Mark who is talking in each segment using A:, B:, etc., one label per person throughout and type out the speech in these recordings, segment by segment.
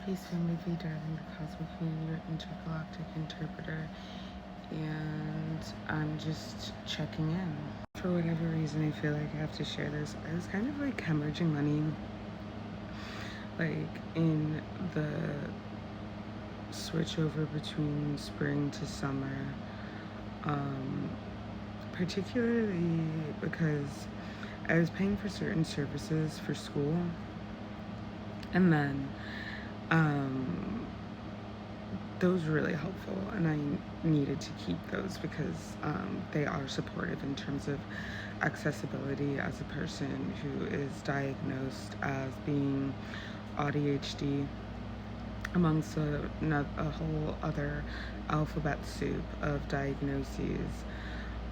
A: Peace, family, Vie Darling, the Cosmic Queen, your intergalactic interpreter, and I'm just checking in. For whatever reason, I feel like I have to share this. I was kind of like hemorrhaging money, like in the switch over between spring to summer, particularly because I was paying for certain services for school, and then those were really helpful, and I needed to keep those because they are supportive in terms of accessibility as a person who is diagnosed as being ADHD, amongst a whole other alphabet soup of diagnoses.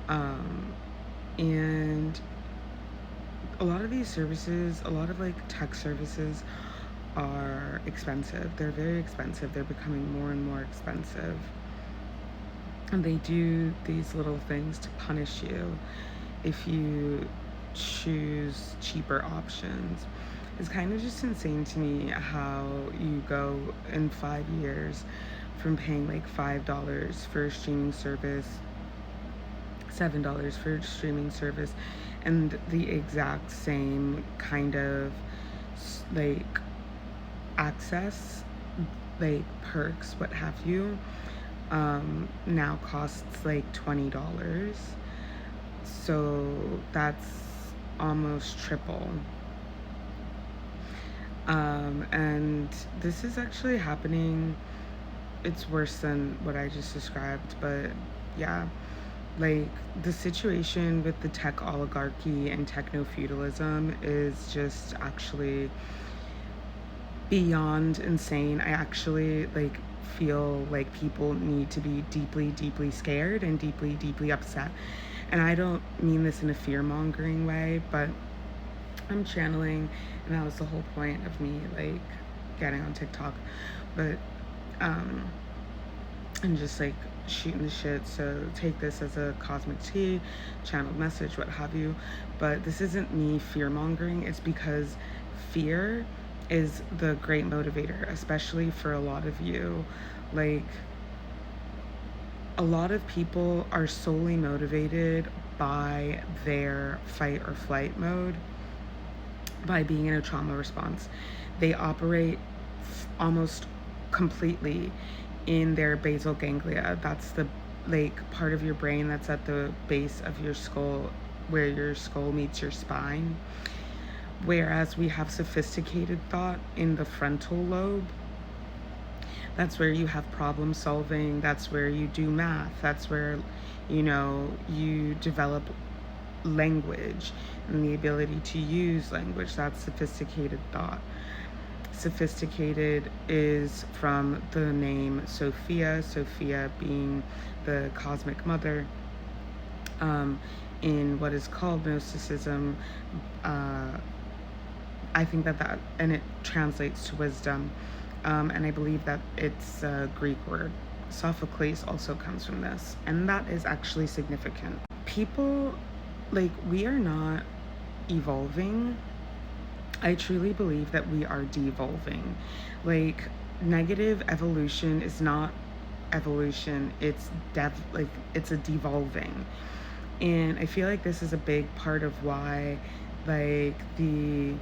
A: And a lot of these services, a lot of like tech services, are expensive. They're very expensive. They're becoming more and more expensive. And they do these little things to punish you if you choose cheaper options. It's kind of just insane to me how you go in 5 years from paying like $5 for a streaming service, $7 for a streaming service, and the exact same kind of like access, like perks, what have you, now costs like $20. So that's almost triple. And this is actually happening. It's worse than what I just described, but yeah, like the situation with the tech oligarchy and techno-feudalism is just actually beyond insane. I actually like feel like people need to be deeply, deeply scared and deeply, deeply upset. And I don't mean this in a fear-mongering way, but I'm channeling, and that was the whole point of me like getting on TikTok. But I'm just like shooting the shit, so take this as a cosmic tea, channeled message, what have you. But this isn't me fear-mongering. It's because fear is the great motivator, especially for a lot of you. Like, a lot of people are solely motivated by their fight or flight mode, by being in a trauma response. They operate almost completely in their basal ganglia. That's the like part of your brain that's at the base of your skull, where your skull meets your spine. Whereas we have sophisticated thought in the frontal lobe. That's where you have problem solving. That's where you do math. That's where, you know, you develop language and the ability to use language. That's sophisticated thought. Sophisticated is from the name Sophia, Sophia being the cosmic mother. In what is called Gnosticism, I think that and it translates to wisdom, and I believe that it's a Greek word. 𝗪𝗪𝘁 also comes from this, and that is actually significant. People, like, we are not evolving. I truly believe that we are devolving. Like, negative evolution is not evolution, it's it's a devolving. And I feel like this is a big part of why, like, the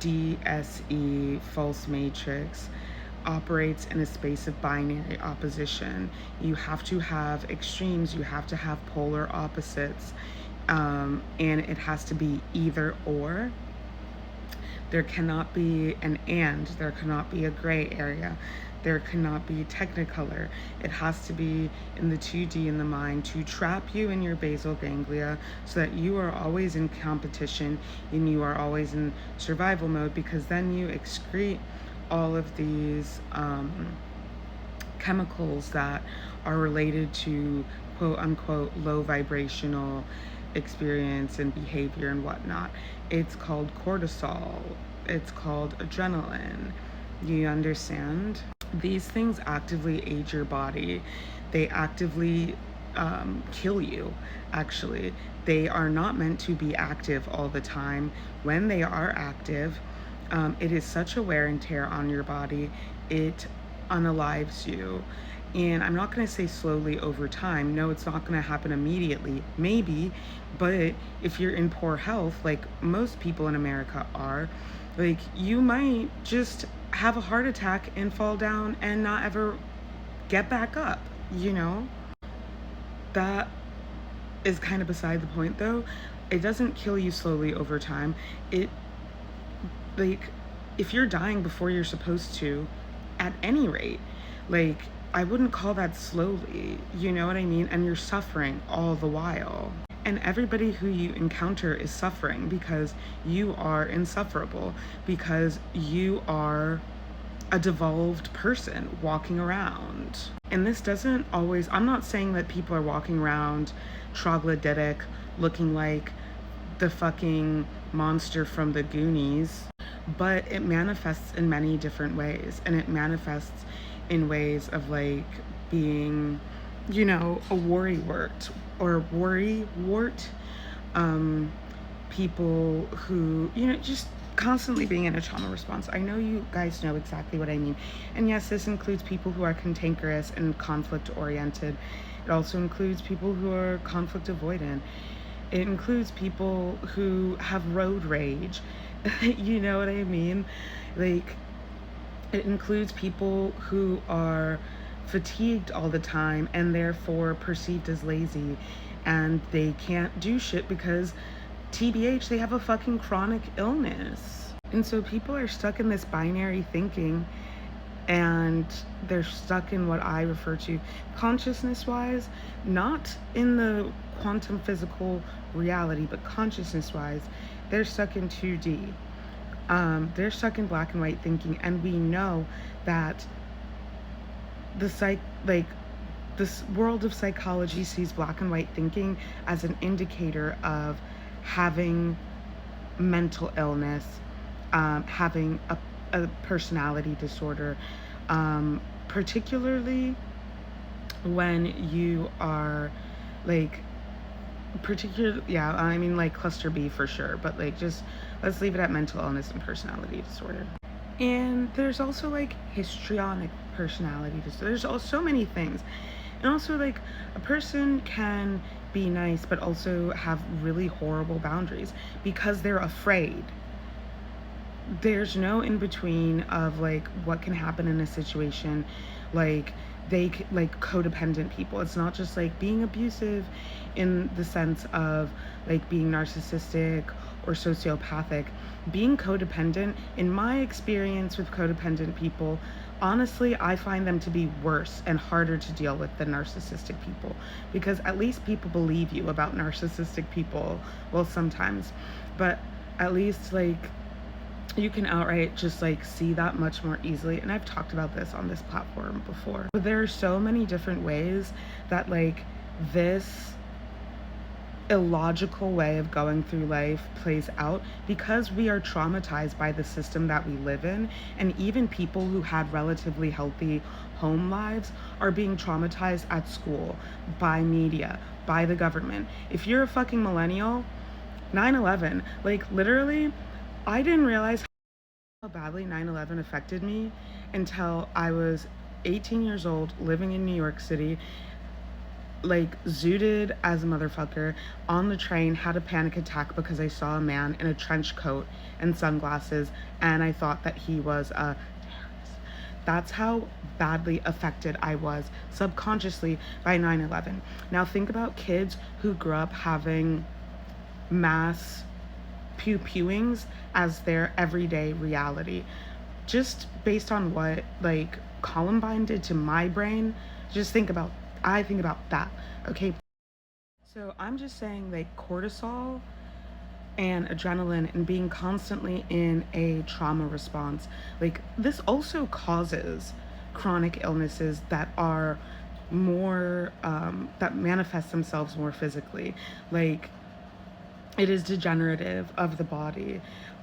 A: 𝗸𝗲 false matrix operates in a space of binary opposition. You have to have extremes, you have to have polar opposites, and it has to be either or. There cannot be an and, there cannot be a gray area, there cannot be technicolor. It has to be in the 2D in the mind to trap you in your basal ganglia so that you are always in competition and you are always in survival mode, because then you excrete all of these chemicals that are related to quote unquote low vibrational experience and behavior and whatnot. It's called cortisol, it's called adrenaline. You understand? These things actively age your body. They actively kill you, actually. They are not meant to be active all the time. When they are active, It is such a wear and tear on your body. It unalives you. And I'm not going to say slowly over time. No, it's not going to happen immediately. Maybe, but if you're in poor health, like most people in America are, like you might just have a heart attack and fall down and not ever get back up, you know? That is kind of beside the point though. It doesn't kill you slowly over time. It, like, if you're dying before you're supposed to, at any rate, like, I wouldn't call that slowly, you know what I mean? And you're suffering all the while. And everybody who you encounter is suffering because you are insufferable, because you are a devolved person walking around. And this doesn't always, I'm not saying that people are walking around 𝗂𝗪𝗪𝗃 looking like the fucking monster from the Goonies, but it manifests in many different ways. And it manifests in ways of like being, you know, a worrywart or worrywart, people who, you know, just constantly being in a trauma response. I know you guys know exactly what I mean. And yes, this includes people who are cantankerous and conflict oriented. It also includes people who are conflict avoidant. It includes people who have road rage. You know what I mean? Like, it includes people who are fatigued all the time and therefore perceived as lazy, and they can't do shit because TBH, they have a fucking chronic illness. And so people are stuck in this binary thinking, and they're stuck in what I refer to consciousness-wise, not in the quantum physical reality, but consciousness-wise, they're stuck in 2D. They're stuck in black and white thinking, and we know that this world of psychology sees black and white thinking as an indicator of having mental illness, having a personality disorder, particularly when you are like, I mean like cluster B for sure, but like just let's leave it at mental illness and personality disorder. And there's also like histrionic personality disorder. There's also so many things. And also like a person can be nice but also have really horrible boundaries because they're afraid. There's no in between of like what can happen in a situation. Like like codependent people, it's not just like being abusive in the sense of like being narcissistic or sociopathic. Being codependent, in my experience with codependent people, honestly, I find them to be worse and harder to deal with than narcissistic people, because at least people believe you about narcissistic people. Well, sometimes, but at least like you can outright just like see that much more easily. And I've talked about this on this platform before, but there are so many different ways that like this illogical way of going through life plays out because we are traumatized by the system that we live in. And even people who had relatively healthy home lives are being traumatized at school, by media, by the government. If you're a fucking millennial, 9/11, like literally, I didn't realize how badly 9/11 affected me until I was 18 years old, living in New York City, like zooted as a motherfucker on the train, had a panic attack because I saw a man in a trench coat and sunglasses, and I thought that he was a terrorist. That's how badly affected I was subconsciously by 9/11. Now think about kids who grew up having mass pew-pewings as their everyday reality. Just based on what like Columbine did to my brain, I think about that, okay? So I'm just saying like cortisol and adrenaline and being constantly in a trauma response, like this also causes chronic illnesses that are more, that manifest themselves more physically. Like, it is degenerative of the body.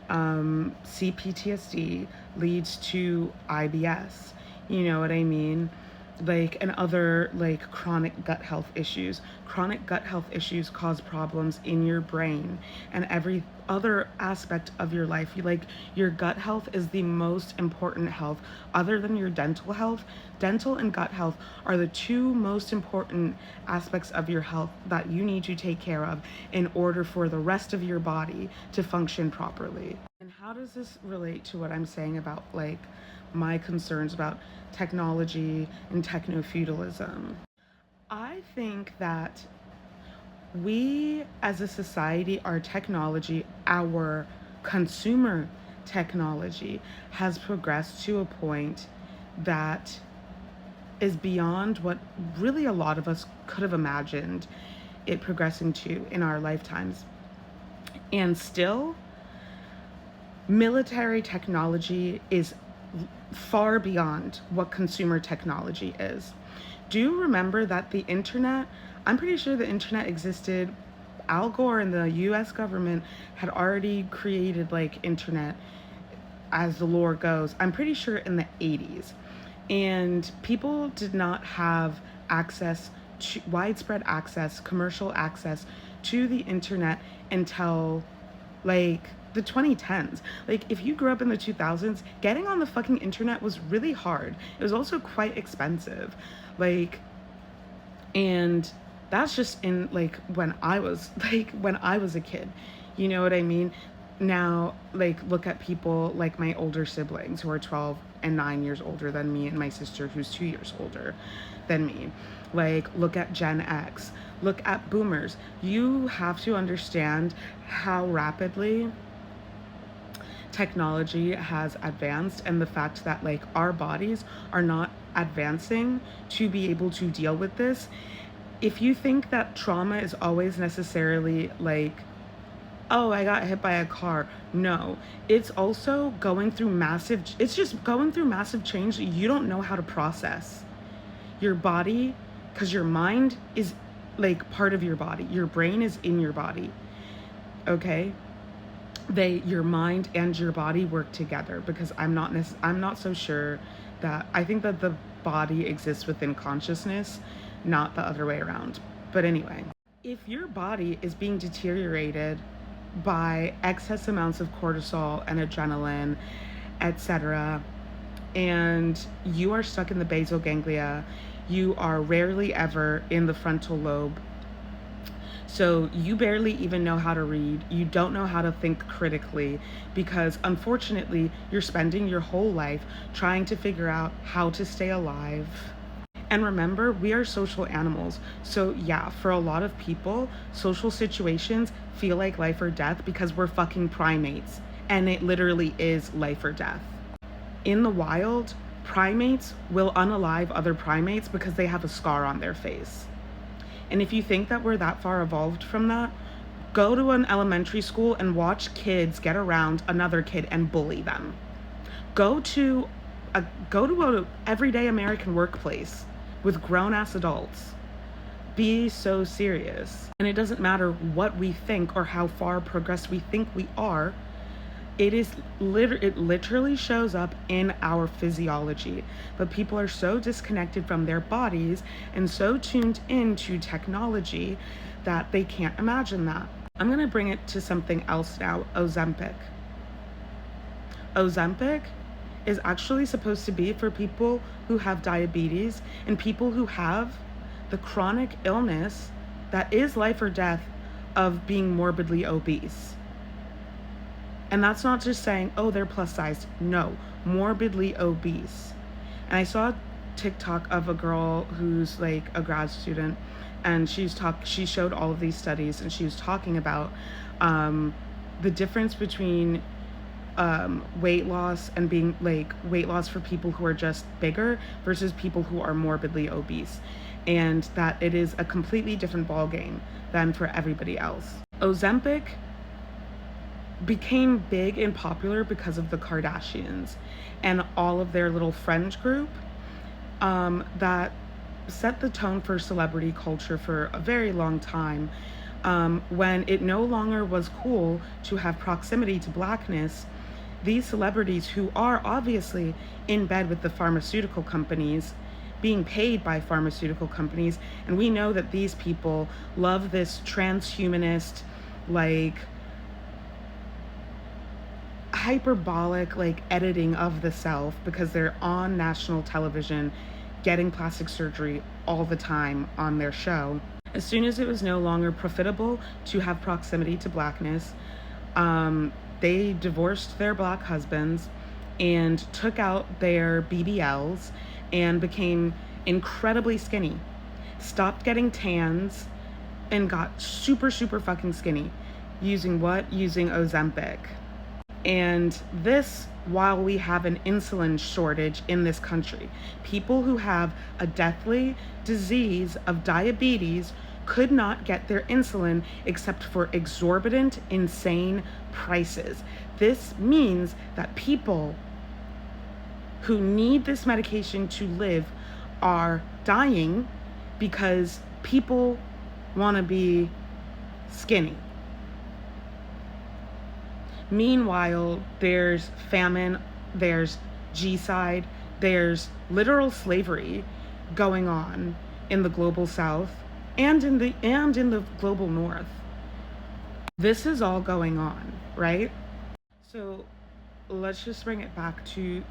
A: CPTSD leads to IBS. You know what I mean? and other chronic gut health issues. Chronic gut health issues cause problems in your brain and every other aspect of your life. Your gut health is the most important health other than your dental health. Dental and gut health are the two most important aspects of your health that you need to take care of in order for the rest of your body to function properly. And how does this relate to what I'm saying about my concerns about technology and techno-feudalism? I think that we as a society, our technology, our consumer technology has progressed to a point that is beyond what really a lot of us could have imagined it progressing to in our lifetimes. And still, military technology is far beyond what consumer technology is. Do you remember that the internet, I'm pretty sure the internet existed, Al Gore and the US government had already created internet as the lore goes, I'm pretty sure in the 80s. And people did not have access to widespread access, commercial access to the internet until the 2010s. If you grew up in the 2000s, getting on the fucking internet was really hard. It was also quite expensive. And that's just in when I was a kid. You know what I mean? Now, look at people like my older siblings who are 12 and 9 years older than me, and my sister who's 2 years older than me. Look at Gen X, look at boomers. You have to understand how rapidly technology has advanced, and the fact that our bodies are not advancing to be able to deal with this. If you think that trauma is always necessarily oh, I got hit by a car. No, it's also going through massive change that you don't know how to process. Your body, because your mind is part of your body. Your brain is in your body. Okay? Your mind and your body work together, because I'm not so sure that, I think that the body exists within consciousness, not the other way around. But anyway, if your body is being deteriorated by excess amounts of cortisol and adrenaline, etc., and you are stuck in the basal ganglia, you are rarely ever in the frontal lobe. So you barely even know how to read. You don't know how to think critically, because unfortunately you're spending your whole life trying to figure out how to stay alive. And remember, we are social animals. So yeah, for a lot of people, social situations feel like life or death because we're fucking primates. And it literally is life or death. In the wild, primates will unalive other primates because they have a scar on their face. And if you think that we're that far evolved from that, go to an elementary school and watch kids get around another kid and bully them. Go to a everyday American workplace with grown-ass adults. Be so serious. And it doesn't matter what we think or how far progressed we think we are. It literally shows up in our physiology. But people are so disconnected from their bodies and so tuned into technology that they can't imagine that. I'm gonna bring it to something else now, Ozempic. Ozempic is actually supposed to be for people who have diabetes and people who have the chronic illness that is life or death of being morbidly obese. And that's not just saying, oh, they're plus sized. No, morbidly obese. And I saw a TikTok of a girl who's a grad student, and she showed all of these studies, and she was talking about the difference between weight loss and being weight loss for people who are just bigger versus people who are morbidly obese, and that it is a completely different ballgame than for everybody else. Ozempic became big and popular because of the Kardashians and all of their little friend group that set the tone for celebrity culture for a very long time, when it no longer was cool to have proximity to blackness. These celebrities, who are obviously in bed with the pharmaceutical companies being paid by pharmaceutical companies. And we know that these people love this transhumanist, like hyperbolic, like editing of the self, because they're on national television getting plastic surgery all the time on their show. As soon as it was no longer profitable to have proximity to blackness, they divorced their black husbands and took out their BBLs and became incredibly skinny, stopped getting tans, and got super, super fucking skinny. Using what? Using Ozempic. And this, while we have an insulin shortage in this country, people who have a deathly disease of diabetes could not get their insulin except for exorbitant, insane prices. This means that people who need this medication to live are dying because people want to be skinny. Meanwhile, there's famine, there's G-side, there's literal slavery going on in the global south and in the global north. This is all going on, right? So let's just bring it back to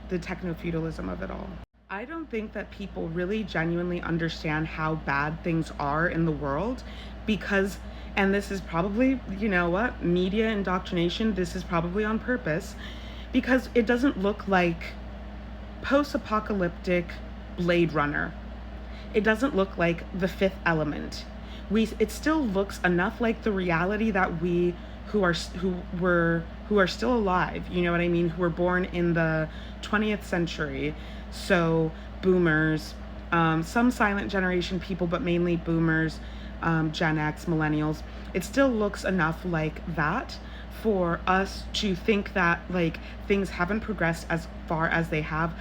A: the techno-feudalism of it all. I don't think that people really genuinely understand how bad things are in the world, because, and this is probably, you know what, media indoctrination, this is probably on purpose, because it doesn't look like post-apocalyptic Blade Runner. It doesn't look like The Fifth Element. It still looks enough like the reality that we who are still alive, you know what I mean, who were born in the 20th century, so boomers, some silent generation people, but mainly boomers, Gen X, millennials. It still looks enough like that for us to think that like things haven't progressed as far as they have,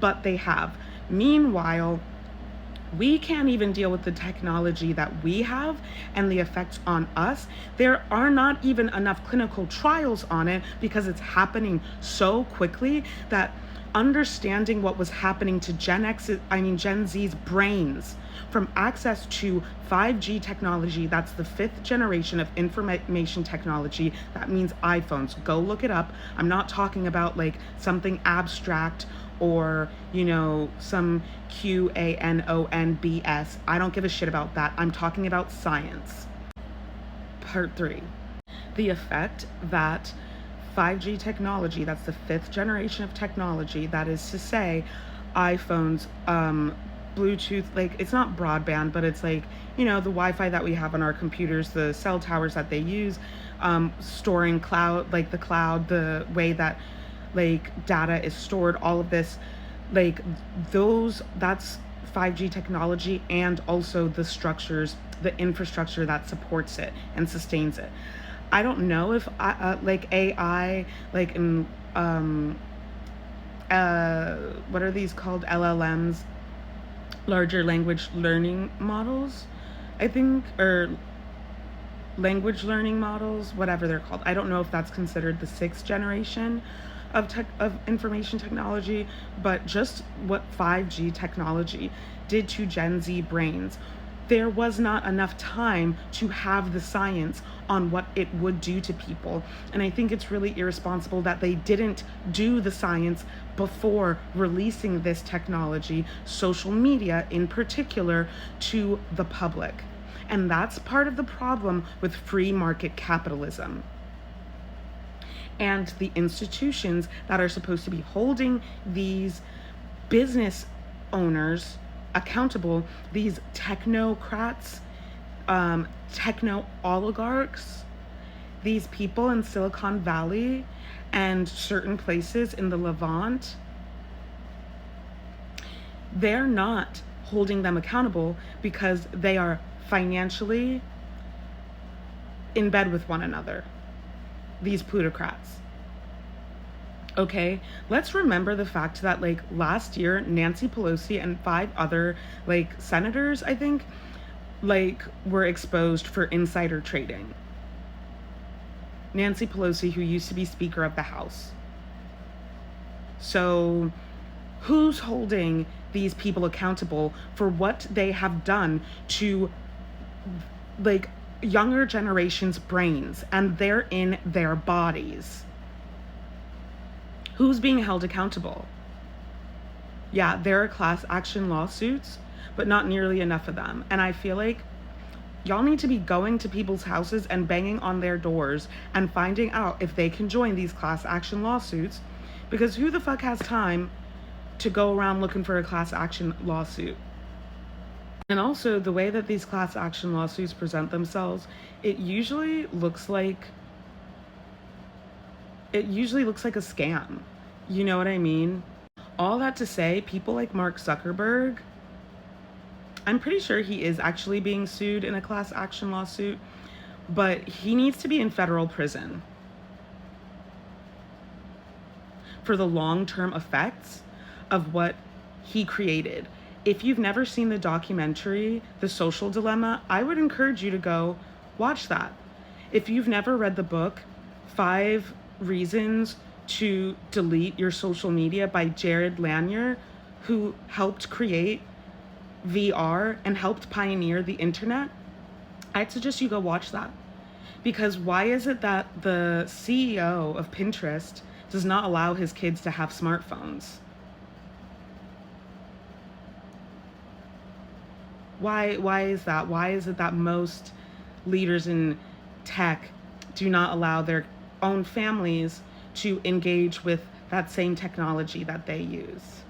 A: but they have. Meanwhile, we can't even deal with the technology that we have and the effects on us. There are not even enough clinical trials on it because it's happening so quickly that understanding what was happening to Gen Z's brains from access to 5G technology, that's the 5th generation of information technology. That means iPhones. Go look it up. I'm not talking about like something abstract or, you know, some QANONBS. I don't give a shit about that. I'm talking about science. Part 3. The effect that 5G technology, that's the 5th generation of technology, that is to say iPhones, Bluetooth, like it's not broadband, but it's like, you know, the Wi-Fi that we have on our computers, the cell towers that they use, storing cloud, like the cloud, the way that like data is stored, all of this, like that's 5G technology, and also the structures, the infrastructure that supports it and sustains it. I don't know if like AI, like in what are these called, LLMs, larger language learning models, I think, or language learning models, whatever they're called. I don't know if that's considered the 6th generation of information technology, but just what 5G technology did to Gen Z brains. There was not enough time to have the science on what it would do to people. And I think it's really irresponsible that they didn't do the science before releasing this technology, social media in particular, to the public. And that's part of the problem with free market capitalism. And the institutions that are supposed to be holding these business owners accountable, these technocrats, techno oligarchs, these people in Silicon Valley and certain places in the Levant, they're not holding them accountable because they are financially in bed with one another, these plutocrats. Okay, let's remember the fact that like last year, Nancy Pelosi and 5 other like senators, I think, like were exposed for insider trading. Nancy Pelosi, who used to be Speaker of the House. So Who's holding these people accountable for what they have done to like younger generations' brains, and they're in their bodies? Who's being held accountable? Yeah, there are class action lawsuits, but not nearly enough of them. And I feel like y'all need to be going to people's houses and banging on their doors and finding out if they can join these class action lawsuits, because who the fuck has time to go around looking for a class action lawsuit? And also, the way that these class action lawsuits present themselves, it usually looks like a scam. You know what I mean? All that to say, people like Mark Zuckerberg, I'm pretty sure he is actually being sued in a class action lawsuit, but he needs to be in federal prison for the long-term effects of what he created. If you've never seen the documentary, The Social Dilemma, I would encourage you to go watch that. If you've never read the book, 5 Reasons to Delete Your Social Media by Jared Lanier, who helped create VR and helped pioneer the internet, I'd suggest you go watch that. Because why is it that the CEO of Pinterest does not allow his kids to have smartphones? Why is that? Why is it that most leaders in tech do not allow their own families to engage with that same technology that they use?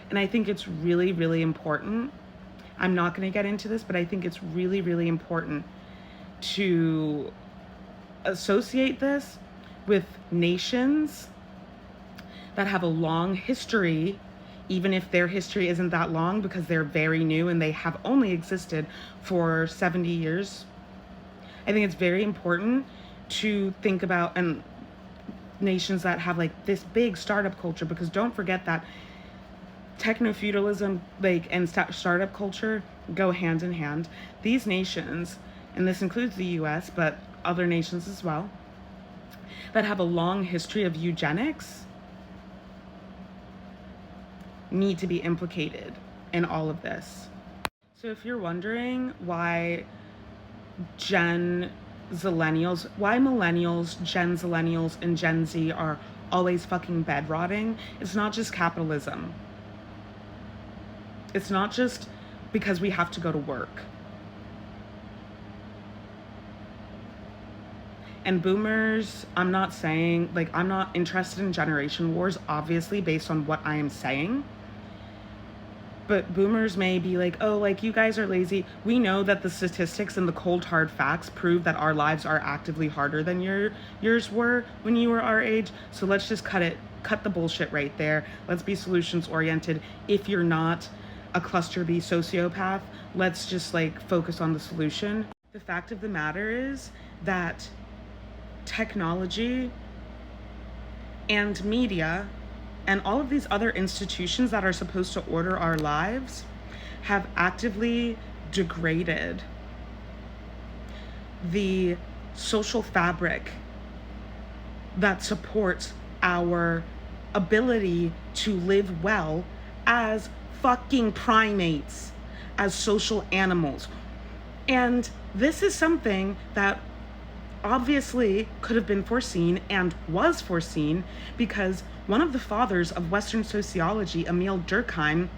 A: And I think it's really, really important. I'm not going to get into this, but I think it's really, really important to associate this with nations that have a long history, even if their history isn't that long because they're very new and they have only existed for 70 years. I think it's very important to think about and nations that have like this big startup culture, because don't forget that techno-feudalism and startup culture go hand in hand. These nations, and this includes the US, but other nations as well, that have a long history of eugenics need to be implicated in all of this. So if you're wondering why millennials, Gen Zillennials, and Gen Z are always fucking bed rotting, it's not just capitalism. It's not just because we have to go to work. And boomers, I'm not saying, like, I'm not interested in generation wars, obviously, based on what I am saying. But boomers may be like, oh, like, you guys are lazy. We know that the statistics and the cold hard facts prove that our lives are actively harder than yours were when you were our age. So let's just cut the bullshit right there. Let's be solutions oriented. If you're not a cluster B sociopath, let's just like focus on the solution. The fact of the matter is that technology and media and all of these other institutions that are supposed to order our lives have actively degraded the social fabric that supports our ability to live well as fucking primates, as social animals. And this is something that obviously could have been foreseen and was foreseen, because one of the fathers of Western sociology, Emil Durkheim,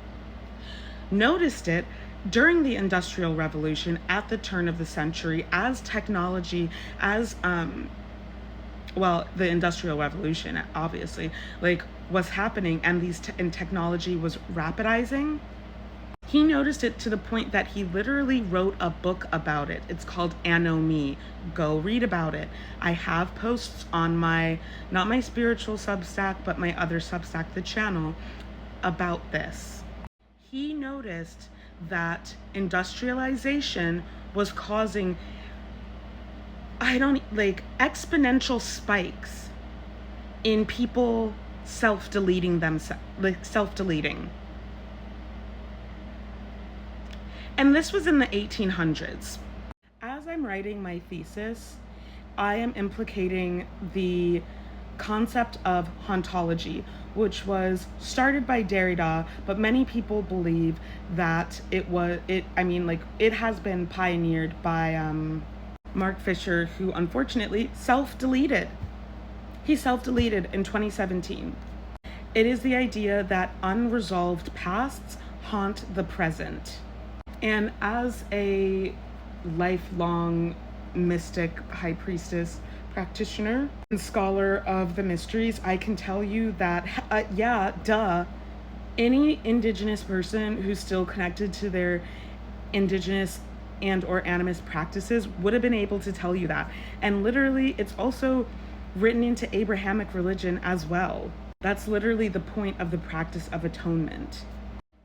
A: noticed it during the Industrial Revolution at the turn of the century, as technology, as the Industrial Revolution obviously like was happening, and technology was rapidizing. He noticed it to the point that he literally wrote a book about it. It's called Anno Me. Go read about it. I have posts on not my spiritual Substack, but my other Substack, the channel, about this. He noticed that industrialization was causing exponential spikes in people self-deleting themselves, self-deleting. And this was in the 1800s. As I'm writing my thesis, I am implicating the concept of hauntology, which was started by Derrida, but many people believe that it has been pioneered by Mark Fisher, who unfortunately self-deleted. He self-deleted in 2017. It is the idea that unresolved pasts haunt the present. And as a lifelong mystic, high priestess, practitioner, and scholar of the mysteries, I can tell you that, any indigenous person who's still connected to their indigenous and or animist practices would have been able to tell you that. And literally, it's also written into Abrahamic religion as well. That's literally the point of the practice of atonement.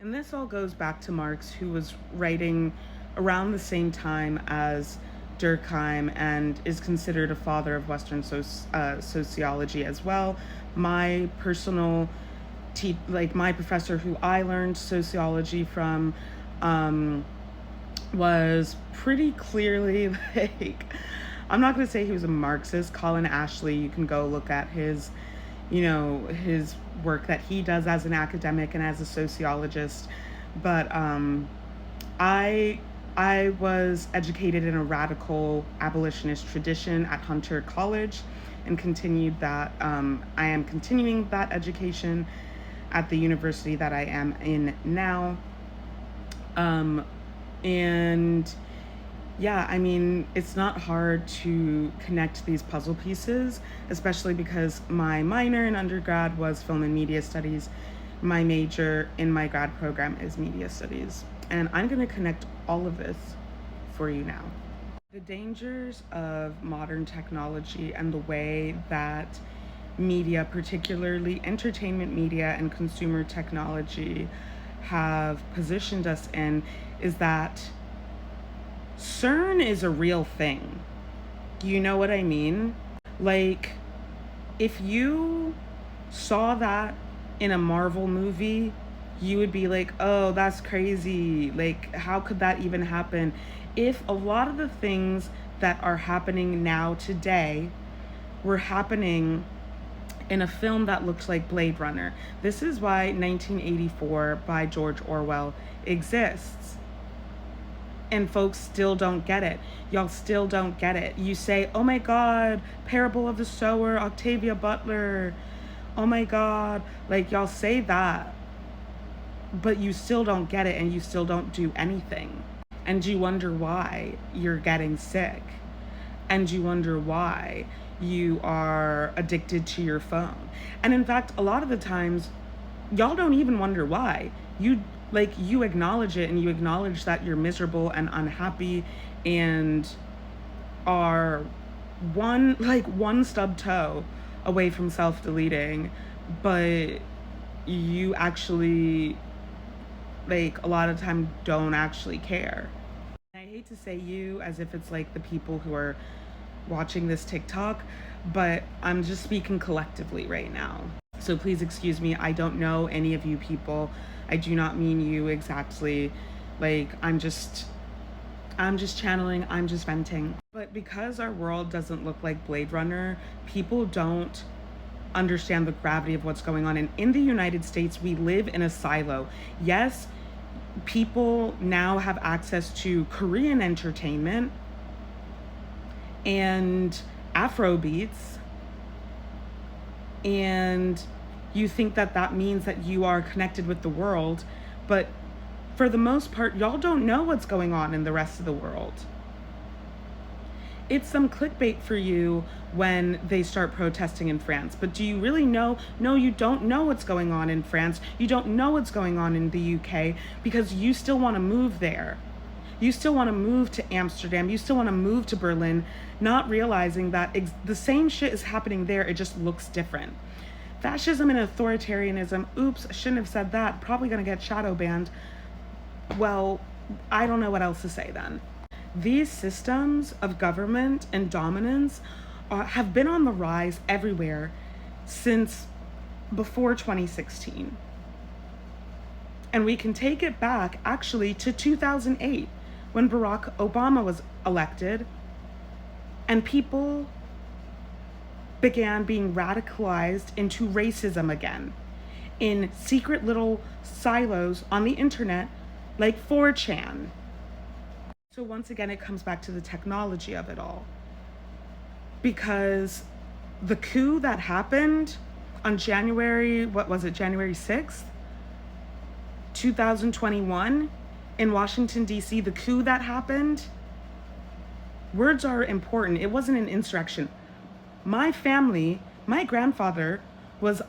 A: And this all goes back to Marx, who was writing around the same time as Durkheim and is considered a father of Western sociology as well. My personal my professor who I learned sociology from was pretty clearly I'm not going to say he was a Marxist. Colin Ashley, you can go look at his his work that he does as an academic and as a sociologist. But I was educated in a radical abolitionist tradition at Hunter College and continued that. I am continuing that education at the university that I am in now. And yeah, I mean, it's not hard to connect these puzzle pieces, especially because my minor in undergrad was film and media studies. My major in my grad program is media studies. And I'm going to connect all of this for you now. The dangers of modern technology and the way that media, particularly entertainment media and consumer technology, have positioned us in is that CERN is a real thing. You know what I mean? Like, if you saw that in a Marvel movie, you would be like, oh, that's crazy. Like, how could that even happen? If a lot of the things that are happening now today were happening in a film that looks like Blade Runner. This is why 1984 by George Orwell exists. And folks still don't get it. Y'all still don't get it. You say, oh my God, Parable of the Sower, Octavia Butler. Oh my God. Like, y'all say that, but you still don't get it and you still don't do anything. And you wonder why you're getting sick. And you wonder why you are addicted to your phone. And in fact, a lot of the times, y'all don't even wonder why. You acknowledge it and you acknowledge that you're miserable and unhappy and are one stub toe away from self-deleting, but you actually, a lot of time, don't actually care. I hate to say you as if it's like the people who are watching this TikTok, but I'm just speaking collectively right now. So please excuse me. I don't know any of you people. I do not mean you exactly. I'm just channeling, I'm just venting. But because our world doesn't look like Blade Runner, people don't understand the gravity of what's going on. And in the United States, we live in a silo. Yes, people now have access to Korean entertainment and Afro beats, and you think that that means that you are connected with the world, but for the most part, y'all don't know what's going on in the rest of the world. It's some clickbait for you when they start protesting in France, but do you really know? No, you don't know what's going on in France. You don't know what's going on in the UK because you still want to move there. You still want to move to Amsterdam. You still want to move to Berlin, not realizing that the same shit is happening there. It just looks different. Fascism and authoritarianism. Oops, I shouldn't have said that. Probably going to get shadow banned. Well, I don't know what else to say then. These systems of government and dominance have been on the rise everywhere since before 2016. And we can take it back actually to 2008 when Barack Obama was elected and people began being radicalized into racism again. in secret little silos on the internet like 4chan. So once again, it comes back to the technology of it all. Because the coup that happened on January 6th, 2021 in Washington, D.C., the coup that happened, words are important. It wasn't an insurrection. My family, my grandfather was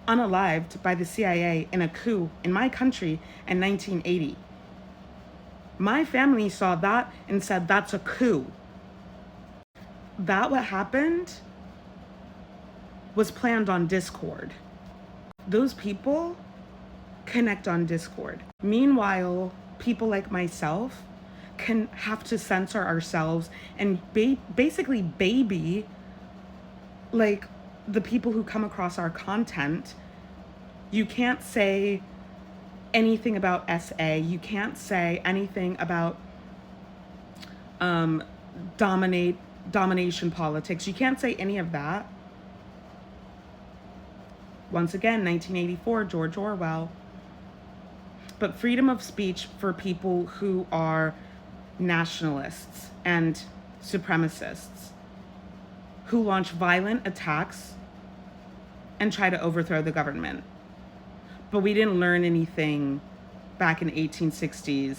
A: unalived by the CIA in a coup in my country in 1980. My family saw that and said, that's a coup. That what happened was planned on Discord. Those people connect on Discord. Meanwhile, people like myself can have to censor ourselves and basically baby like the people who come across our content. You can't say anything about SA. You can't say anything about domination politics. You can't say any of that. Once again, 1984, George Orwell. But freedom of speech for people who are nationalists and supremacists, who launch violent attacks and try to overthrow the government. But we didn't learn anything back in 1860s.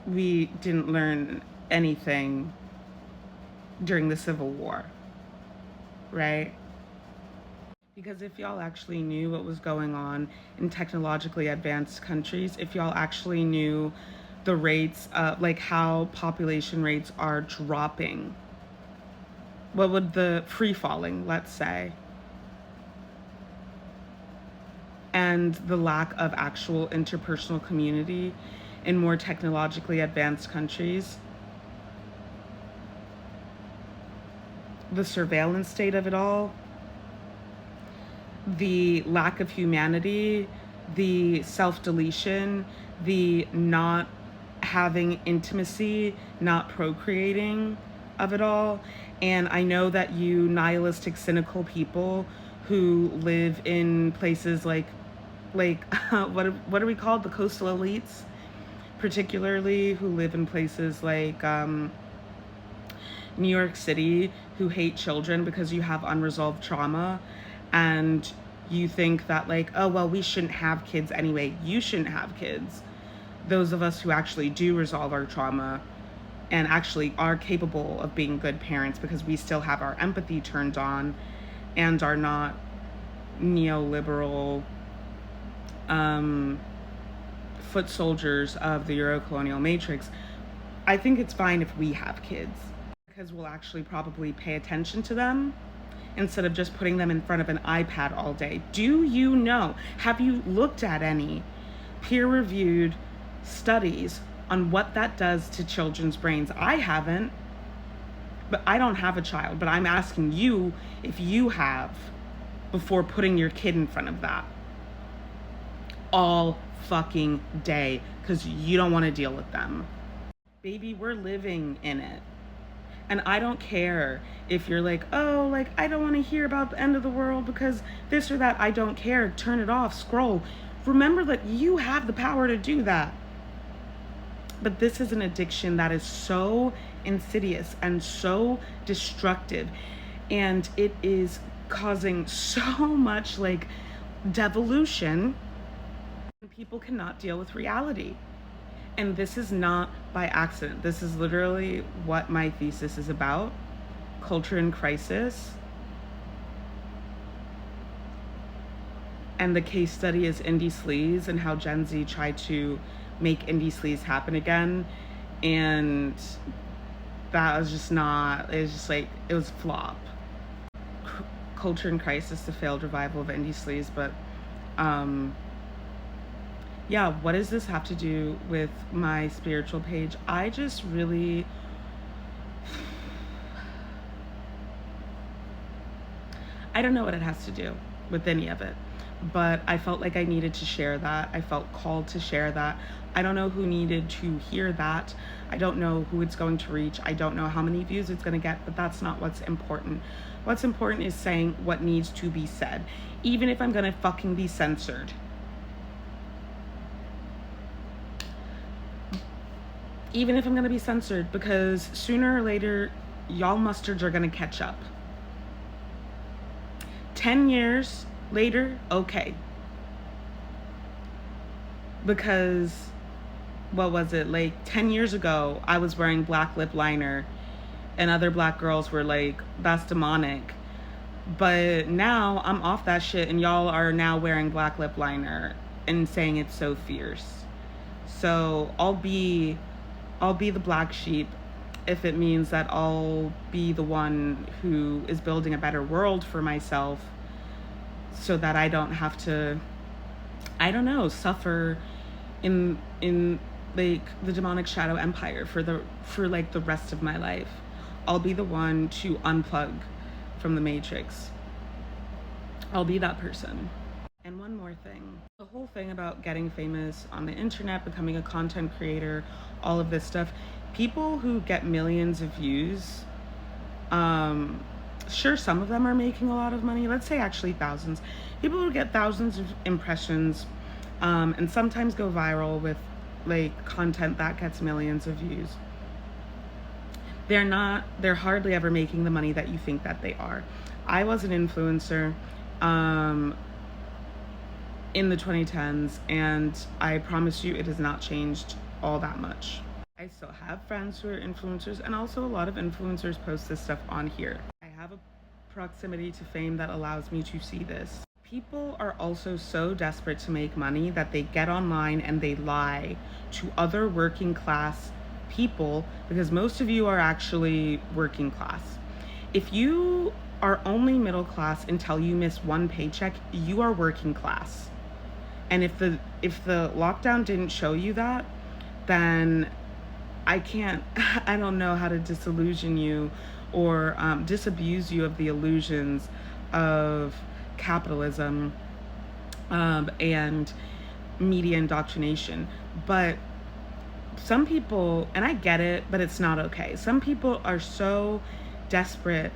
A: We didn't learn anything during the Civil War, right? Because if y'all actually knew what was going on in technologically advanced countries, if y'all actually knew the rates, like how population rates are dropping, what would the free falling, let's say, and the lack of actual interpersonal community in more technologically advanced countries, the surveillance state of it all, the lack of humanity, the self-deletion, the not having intimacy, not procreating of it all. And I know that you nihilistic, cynical people who live in places like what are we called? The coastal elites, particularly who live in places like New York City, who hate children because you have unresolved trauma, and you think that like, oh, well, we shouldn't have kids anyway. You shouldn't have kids. Those of us who actually do resolve our trauma and actually are capable of being good parents because we still have our empathy turned on and are not neoliberal foot soldiers of the Euro-colonial matrix. I think it's fine if we have kids because we'll actually probably pay attention to them instead of just putting them in front of an iPad all day. Do you know, have you looked at any peer-reviewed studies on what that does to children's brains? I haven't, but I don't have a child, but I'm asking you if you have, before putting your kid in front of that all fucking day because you don't want to deal with them. Baby, we're living in it. And I don't care if you're like, oh, like, I don't want to hear about the end of the world because this or that. I don't care. Turn it off. Scroll. Remember that you have the power to do that. But this is an addiction that is so insidious and so destructive. And it is causing so much like devolution. People cannot deal with reality. And this is not by accident. This is literally what my thesis is about. Culture in crisis. And the case study is 𝗪𝗫 and how Gen Z tried to make 𝗪𝗫 happen again. And that was just not, it was just like, it was a flop. Culture in crisis, the failed revival of 𝗪𝗫. But yeah, what does this have to do with my spiritual page? I just really, I don't know what it has to do with any of it. but I felt like I needed to share that. I felt called to share that. I don't know who needed to hear that. I don't know who it's going to reach. I don't know how many views it's going to get, but that's not what's important. What's important is saying what needs to be said, even if I'm going to fucking be censored. Even if I'm going to be censored, because sooner or later, y'all mustards are going to catch up. 10 years later, okay. Because, what was it, like 10 years ago, I was wearing black lip liner and other black girls were like, that's demonic. But now I'm off that shit and y'all are now wearing black lip liner and saying it's so fierce. So I'll be the black sheep if it means that I'll be the one who is building a better world for myself, so that I don't have to, I don't know, suffer in like the demonic shadow empire for like the rest of my life. I'll be the one to unplug from the matrix. I'll be that person. And one more thing, the whole thing about getting famous on the internet, becoming a content creator, all of this stuff, people who get millions of views, sure, some of them are making a lot of money. Let's say actually thousands. People who get thousands of impressions, and sometimes go viral with like content that gets millions of views. They're hardly ever making the money that you think that they are. I was an influencer in the 2010s, and I promise you it has not changed all that much. I still have friends who are influencers, and also a lot of influencers post this stuff on here. I have a proximity to fame that allows me to see this. People are also so desperate to make money that they get online and they lie to other working class people, because most of you are actually working class. If you are only middle class until you miss one paycheck, you are working class. And if the lockdown didn't show you that, then I don't know how to disillusion you or disabuse you of the illusions of capitalism and media indoctrination. But some people, and I get it, but it's not okay. Some people are so desperate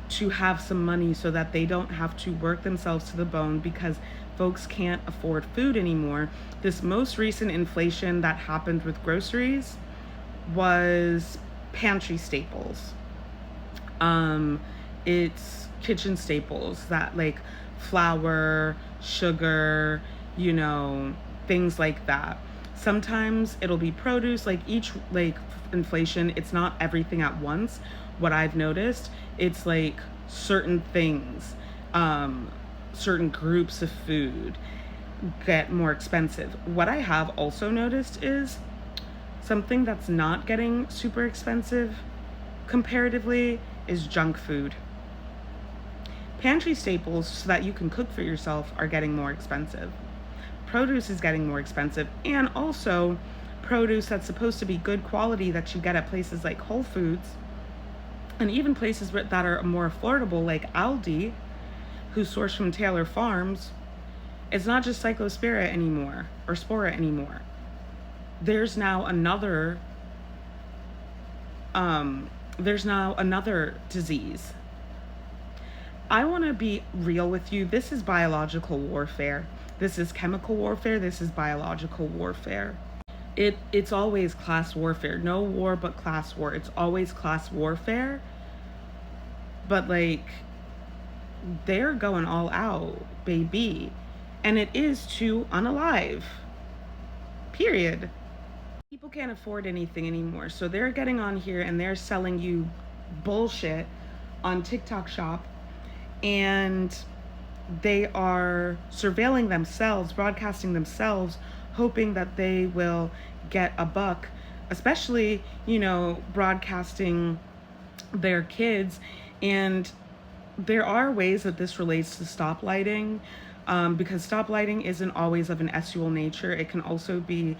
A: to have some money so that they don't have to work themselves to the bone because folks can't afford food anymore. This most recent inflation that happened with groceries was pantry staples. It's kitchen staples that like flour, sugar, things like that. Sometimes it'll be produce, like each like inflation, it's not everything at once. What I've noticed, it's like certain things, certain groups of food get more expensive. What I have also noticed is something that's not getting super expensive comparatively is junk food. Pantry staples so that you can cook for yourself are getting more expensive. Produce is getting more expensive, and also produce that's supposed to be good quality that you get at places like Whole Foods and even places that are more affordable like Aldi, who source from Taylor Farms. It's not just Cyclospora anymore or Spora anymore. There's now another disease. I want to be real with you. This is biological warfare. This is chemical warfare. This is biological warfare. It's always class warfare. No war but class war. It's always class warfare. But like, they're going all out, baby. And it is to unalive. Period. People can't afford anything anymore. So they're getting on here and they're selling you bullshit on TikTok Shop. And they are surveilling themselves, broadcasting themselves, hoping that they will get a buck, especially, broadcasting their kids. And there are ways that this relates to stoplighting, because stoplighting isn't always of an sexual nature. It can also be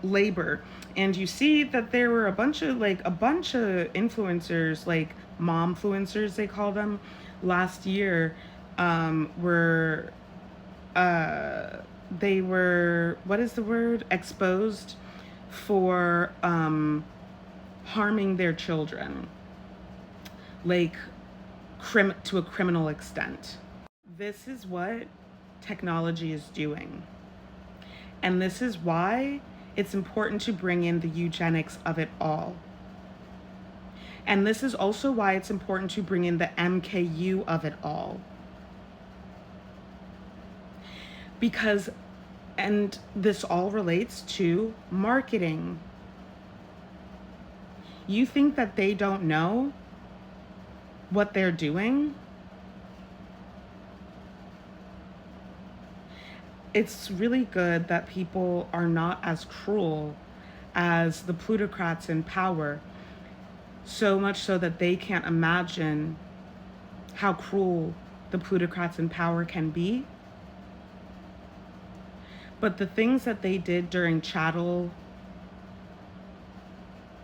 A: labor. And you see that there were a bunch of influencers, like momfluencers they call them, last year, were they were, what is the word, exposed for harming their children, like to a criminal extent. This is what technology is doing. And this is why it's important to bring in the eugenics of it all. And this is also why it's important to bring in the MKU of it all. Because, and this all relates to marketing. You think that they don't know what they're doing? It's really good that people are not as cruel as the plutocrats in power, so much so that they can't imagine how cruel the plutocrats in power can be. But the things that they did during chattel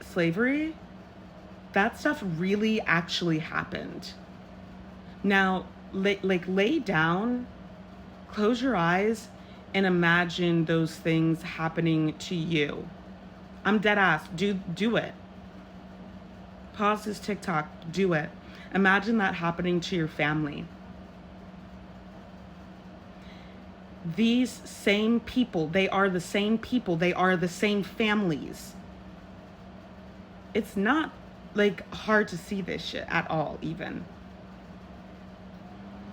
A: slavery, that stuff really actually happened. Now, lay down, close your eyes, and imagine those things happening to you. I'm dead ass. Do it. Pause this TikTok. Do it. Imagine that happening to your family. These same people, they are the same people. They are the same families. It's not like hard to see this shit at all, even.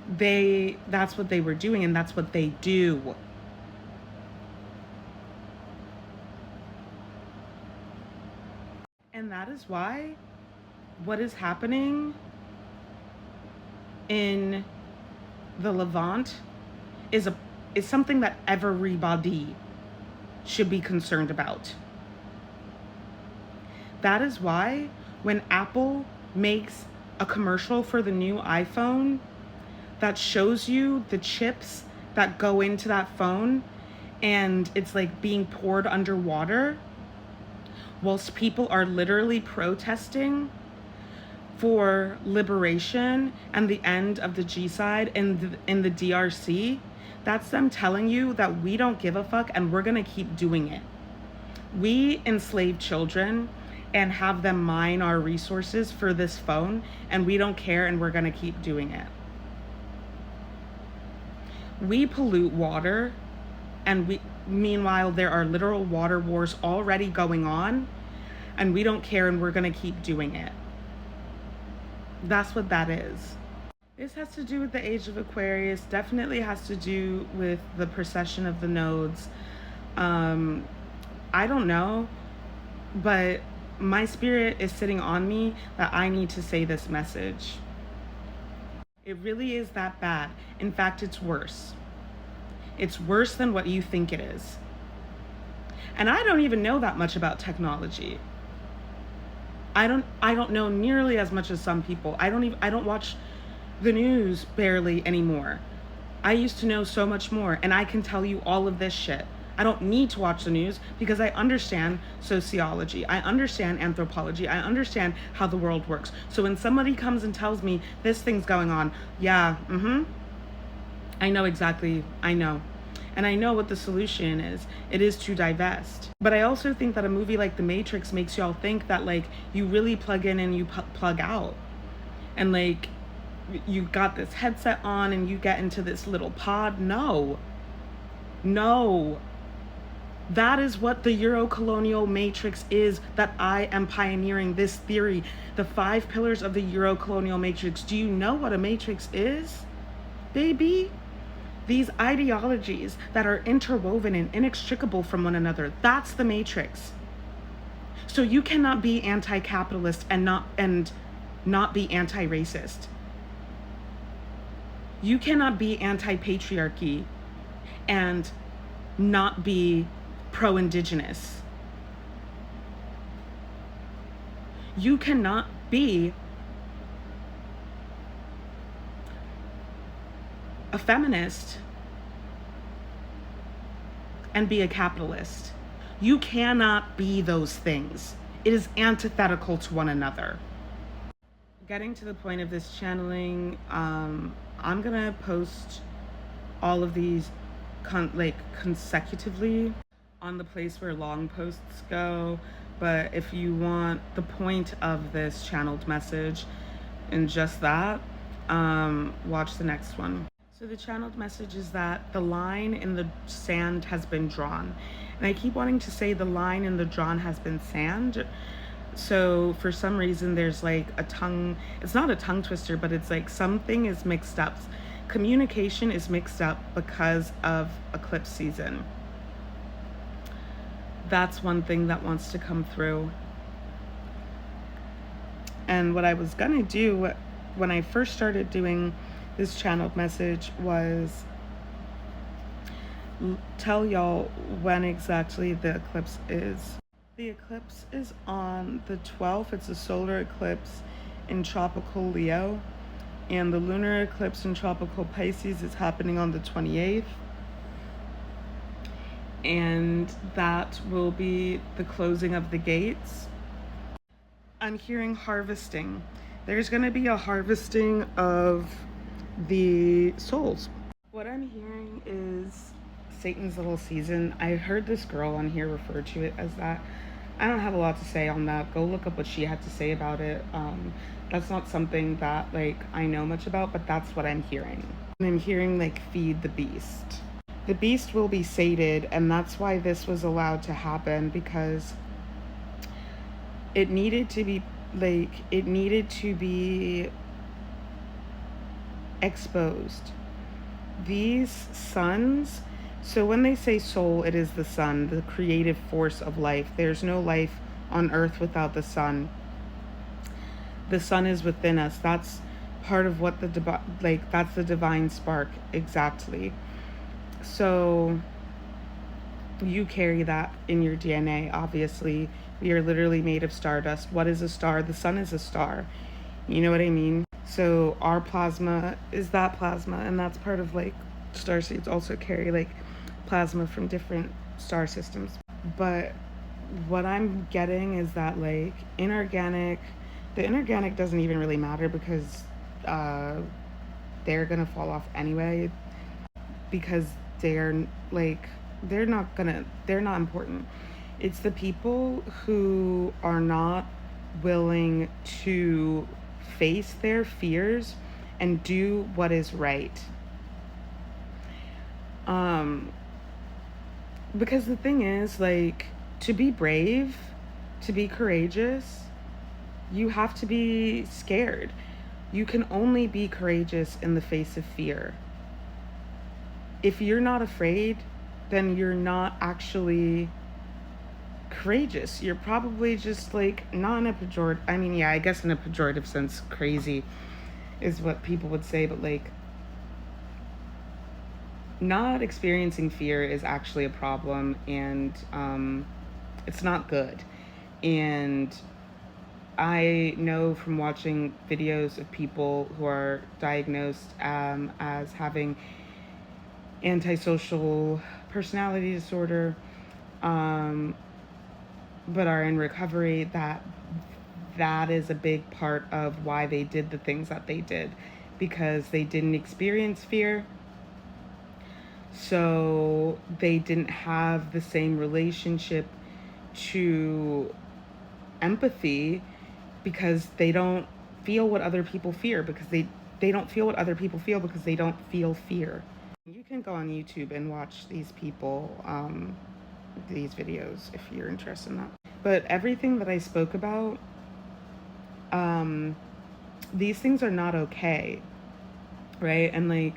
A: That's what they were doing, and that's what they do. And that is why what is happening in the Levant is something that everybody should be concerned about. That is why when Apple makes a commercial for the new iPhone that shows you the chips that go into that phone, and it's like being poured underwater, whilst people are literally protesting for liberation and the end of the G-side in the DRC, that's them telling you that we don't give a fuck and we're gonna keep doing it. We enslave children and have them mine our resources for this phone, and we don't care, and we're gonna keep doing it. We pollute water, and meanwhile there are literal water wars already going on, and we don't care, and we're gonna keep doing it. That's what that is. This has to do with the age of Aquarius, definitely has to do with the precession of the nodes. I don't know, but my spirit is sitting on me that I need to say this message. It really is that bad. In fact, it's worse. It's worse than what you think it is. And I don't even know that much about technology. I don't know nearly as much as some people. I don't watch the news barely anymore. I used to know so much more, and I can tell you all of this shit. I don't need to watch the news because I understand sociology. I understand anthropology. I understand how the world works. So when somebody comes and tells me this thing's going on, yeah, I know exactly, I know. And I know what the solution is. It is to divest. But I also think that a movie like The Matrix makes y'all think that like you really plug in and you plug out. And like you got this headset on and you get into this little pod. No. That is what the Euro-colonial matrix is that I am pioneering, this theory. The 5 pillars of the Euro-colonial matrix. Do you know what a matrix is, baby? These ideologies that are interwoven and inextricable from one another. That's the matrix. So you cannot be anti-capitalist and not be anti-racist. You cannot be anti-patriarchy and not be pro-indigenous. You cannot be a feminist and be a capitalist. You cannot be those things. It is antithetical to one another. Getting to the point of this channeling, I'm gonna post all of these consecutively on the place where long posts go. But if you want the point of this channeled message and just that, watch the next one. So the channeled message is that the line in the sand has been drawn. And I keep wanting to say the line in the drawn has been sand. So for some reason there's like a tongue, it's not a tongue twister, but it's like something is mixed up. Communication is mixed up because of eclipse season. That's one thing that wants to come through. And what I was gonna do when I first started doing this channeled message was tell y'all when exactly the eclipse is. The eclipse is on the 12th. It's a solar eclipse in tropical Leo, and the lunar eclipse in tropical Pisces is happening on the 28th. And that will be the closing of the gates. I'm hearing harvesting. There's going to be a harvesting of the souls. What I'm hearing is Satan's little season. I heard this girl on here refer to it as that. I don't have a lot to say on that. Go look up what she had to say about it. That's not something that like I know much about, but that's what I'm hearing. And I'm hearing like feed the beast. The beast will be sated, and that's why this was allowed to happen, because it needed to be exposed. These suns, so when they say soul, it is the sun, the creative force of life. There's no life on earth without the sun. The sun is within us. That's part of what that's the divine spark, exactly. So you carry that in your DNA, obviously. We are literally made of stardust. What is a star? The sun is a star. You know what I mean? So our plasma is that plasma, and that's part of like starseeds also carry like plasma from different star systems. But what I'm getting is that like the inorganic doesn't even really matter, because they're gonna fall off anyway, because they're not important. It's the people who are not willing to face their fears and do what is right. Because the thing is, like, to be brave, to be courageous, you have to be scared. You can only be courageous in the face of fear. If you're not afraid, then you're not actually courageous. You're probably just like not in a pejorative, I mean, yeah, I guess in a pejorative sense, crazy is what people would say, but like not experiencing fear is actually a problem, and it's not good. And I know from watching videos of people who are diagnosed as having antisocial personality disorder, but are in recovery, that is a big part of why they did the things that they did, because they didn't experience fear, so they didn't have the same relationship to empathy, because they don't feel what other people fear, because they don't feel what other people feel because they don't feel fear. You can go on YouTube and watch these people, these videos, if you're interested in that. But everything that I spoke about, these things are not okay, right? And like,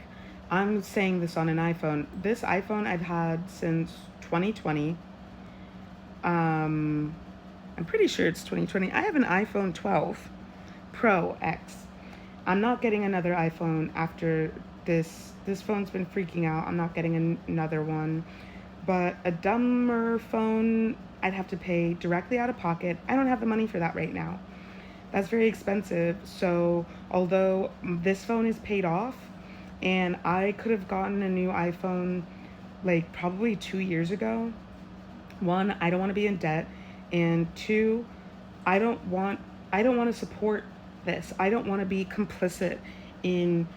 A: I'm saying this on an iPhone. This iPhone I've had since 2020. I'm pretty sure it's 2020. I have an iPhone 12 Pro X. I'm not getting another iPhone after this. This phone's been freaking out. I'm not getting another one. But a dumber phone, I'd have to pay directly out of pocket. I don't have the money for that right now. That's very expensive. So although this phone is paid off, and I could have gotten a new iPhone like probably 2 years ago. One, I don't want to be in debt. And two, I don't want to support this. I don't want to be complicit in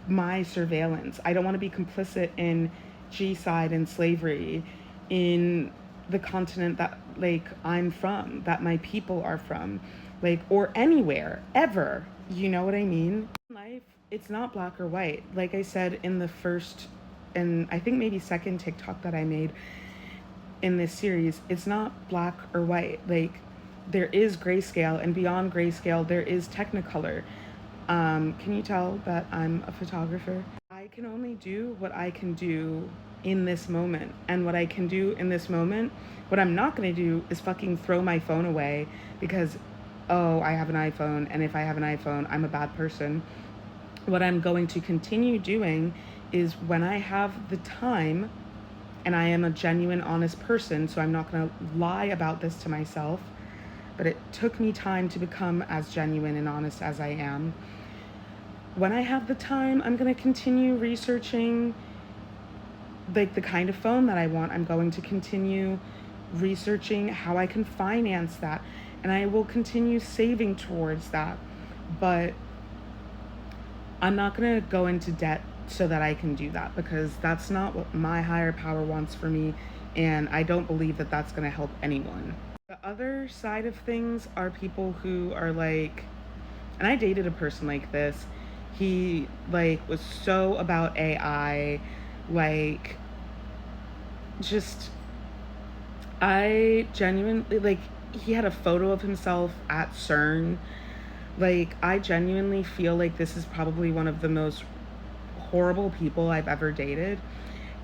A: my surveillance. I don't want to be complicit in G-side and slavery in the continent that like I'm from, that my people are from, like, or anywhere ever, you know what I mean? Life, it's not black or white. Like I said in the first and I think maybe second TikTok that I made in this series, it's not black or white. Like, there is grayscale, and beyond grayscale there is technicolor. Can you tell that I'm a photographer? I can only do what I can do in this moment, and what I can do in this moment, what I'm not going to do is fucking throw my phone away because, oh, I have an iPhone, and if I have an iPhone, I'm a bad person. What I'm going to continue doing is, when I have the time, and I am a genuine, honest person, so I'm not going to lie about this to myself, but it took me time to become as genuine and honest as I am. When I have the time, I'm going to continue researching like the kind of phone that I want. I'm going to continue researching how I can finance that, and I will continue saving towards that. But I'm not going to go into debt so that I can do that, because that's not what my higher power wants for me, and I don't believe that that's going to help anyone. The other side of things are people who are like, and I dated a person like this. He like was so about AI, like, just, I genuinely, like, he had a photo of himself at CERN. Like, I genuinely feel like this is probably one of the most horrible people I've ever dated.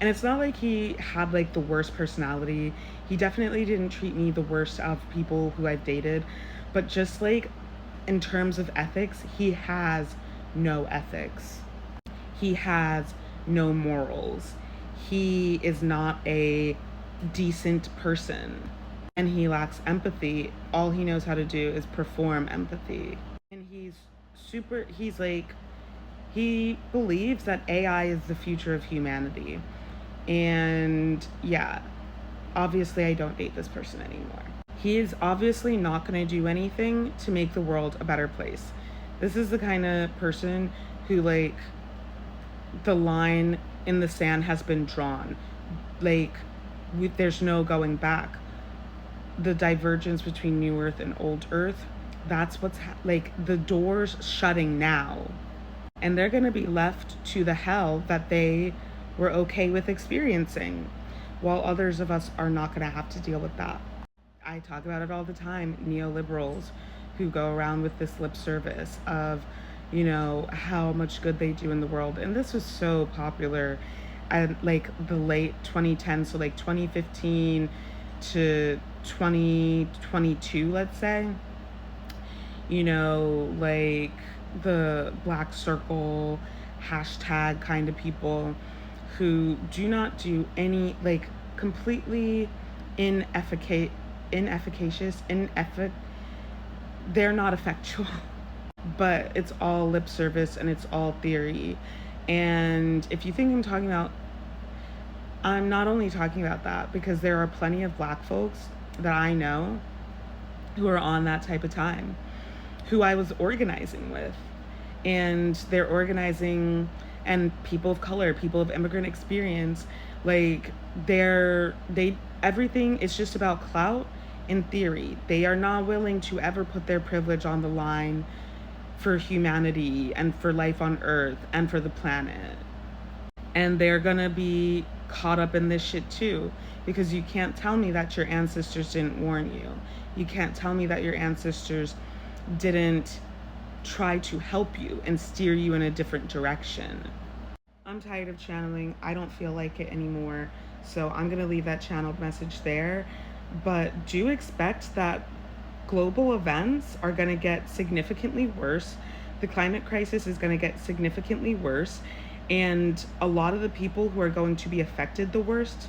A: And it's not like he had like the worst personality. He definitely didn't treat me the worst of people who I've dated, but just like in terms of ethics, he has no ethics. He has no morals. He is not a decent person, and he lacks empathy. All he knows how to do is perform empathy. And he's like, he believes that AI is the future of humanity. And yeah, obviously I don't date this person anymore. He is obviously not going to do anything to make the world a better place. This is the kind of person who, like, the line in the sand has been drawn. Like, there's no going back. The divergence between New Earth and Old Earth, that's what's like, the door's shutting now. And they're going to be left to the hell that they were okay with experiencing, while others of us are not going to have to deal with that. I talk about it all the time, neoliberals who go around with this lip service of, you know, how much good they do in the world. And this was so popular at like the late 2010s, so like 2015 to 2022, let's say. You know, like the black circle hashtag kind of people who do not do any, like, completely inefficacious, they're not effectual. But it's all lip service and it's all theory. And if you think I'm talking about, I'm not only talking about that, because there are plenty of black folks that I know who are on that type of time, who I was organizing with. And they're organizing, and people of color, people of immigrant experience, like, everything is just about clout and theory. They are not willing to ever put their privilege on the line for humanity and for life on Earth and for the planet. And they're gonna be caught up in this shit too, because you can't tell me that your ancestors didn't warn you. You can't tell me that your ancestors didn't try to help you and steer you in a different direction. I'm tired of channeling. I don't feel like it anymore. So I'm going to leave that channeled message there. But do expect that global events are going to get significantly worse. The climate crisis is going to get significantly worse. And a lot of the people who are going to be affected the worst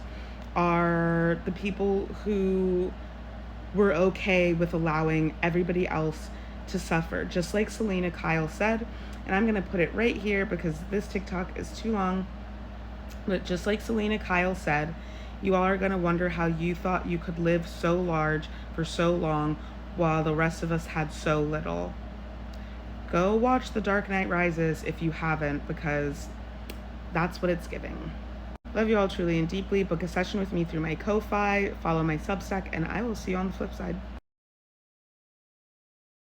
A: are the people who were okay with allowing everybody else to suffer. Just like 𝗂𝗪 said, and I'm going to put it right here because this TikTok is too long, but just like 𝗂𝗪 said, you all are going to wonder how you thought you could live so large for so long while the rest of us had so little. Go watch The Dark Knight Rises if you haven't, because that's what it's giving. Love you all truly and deeply. Book a session with me through my Ko-Fi. Follow my Substack, and I will see you on the flip side.